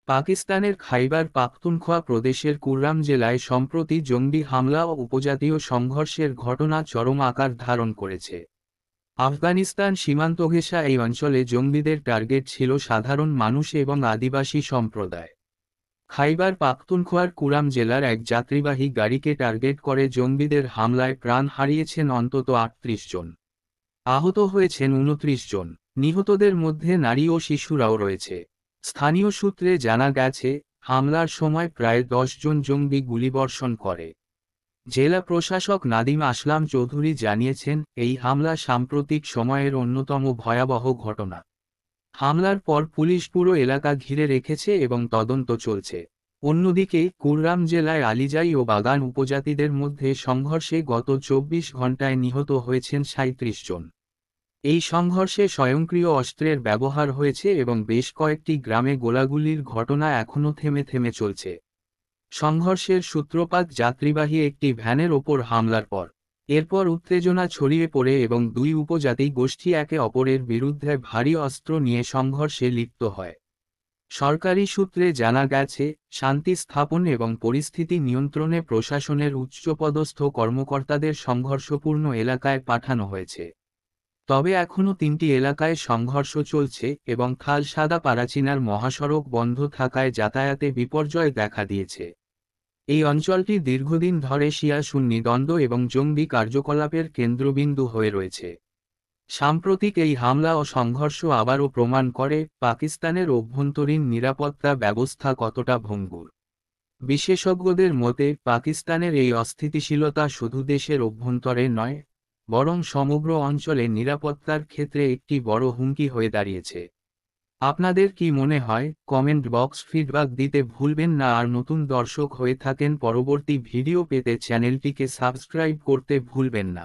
পাকিস্তানের খাইবার পাখতুনখোয়া প্রদেশের কুররাম জেলায় সম্প্রতি জঙ্গি হামলা ও উপজাতীয় সংঘর্ষের ঘটনা চরম আকার ধারণ করেছে। আফগানিস্তান সীমান্ত ঘেঁষা এই অঞ্চলে জঙ্গিদের টার্গেট ছিল সাধারণ মানুষ এবং আদিবাসী সম্প্রদায়। খাইবার পাখতুনখোয়ার কুররাম জেলার এক যাত্রীবাহী গাড়িকে টার্গেট করে জঙ্গিদের হামলায় প্রাণ হারিয়েছেন অন্তত ৩৮ জন। আহত হয়েছেন ২৯ জন। নিহতদের মধ্যে নারী ও শিশুরাও রয়েছে। স্থানীয় সূত্রে জানা গেছে, হামলার সময় প্রায় ১০ জন জঙ্গি গুলিবর্ষণ করে। জেলা প্রশাসক নাদিম আসলাম চৌধুরী জানিয়েছেন, এই হামলা সাম্প্রতিক সময়ের অন্যতম ভয়াবহ ঘটনা। হামলার পর পুলিশ পুরো এলাকা ঘিরে রেখেছে এবং তদন্ত চলছে। অন্যদিকে কুররাম জেলায় আলিজাই ও বাগান উপজাতিদের মধ্যে সংঘর্ষে গত ২৪ ঘণ্টায় নিহত হয়েছেন ৩৭ জন। এই সংঘর্ষে স্বয়ংক্রিয় অস্ত্রের ব্যবহার হয়েছে এবং বেশ কয়েকটি গ্রামে গোলাগুলির ঘটনা এখনও থেমে চলছে। সংঘর্ষের সূত্রপাত যাত্রীবাহী একটি ভ্যানের ওপর হামলার পর। এরপর উত্তেজনা ছড়িয়ে পড়ে এবং দুই উপজাতি গোষ্ঠী একে অপরের বিরুদ্ধে ভারী অস্ত্র নিয়ে সংঘর্ষে লিপ্ত হয়। সরকারি সূত্রে জানা গেছে, শান্তি স্থাপন এবং পরিস্থিতি নিয়ন্ত্রণে প্রশাসনের উচ্চপদস্থ কর্মকর্তাদের সংঘর্ষপূর্ণ এলাকায় পাঠানো হয়েছে। তবে এখনও ৩টি এলাকায় সংঘর্ষ চলছে এবং খাল সাদা পারাচিনার মহাসড়ক বন্ধ থাকায় যাতায়াতে বিপর্যয় দেখা দিয়েছে। এই অঞ্চলটি দীর্ঘদিন ধরে শিয়া সুন্নি দ্বন্দ্ব এবং জঙ্গি কার্যকলাপের কেন্দ্রবিন্দু হয়ে রয়েছে। সাম্প্রতিক এই হামলা ও সংঘর্ষ আবারও প্রমাণ করে পাকিস্তানের অভ্যন্তরীণ নিরাপত্তা ব্যবস্থা কতটা ভঙ্গুর। বিশেষজ্ঞদের মতে পাকিস্তানের এই অস্থিতিশীলতা শুধু দেশের অভ্যন্তরে নয়, বরং সমগ্র অঞ্চলে নিরাপত্তার ক্ষেত্রে একটি বড় হুমকি হয়ে দাঁড়িয়েছে। আপনাদের কি মনে হয়? কমেন্ট বক্স ফিডব্যাক দিতে ভুলবেন না। আর নতুন দর্শক হয়ে থাকেন পরবর্তী ভিডিও পেতে চ্যানেলটিকে সাবস্ক্রাইব করতে ভুলবেন না।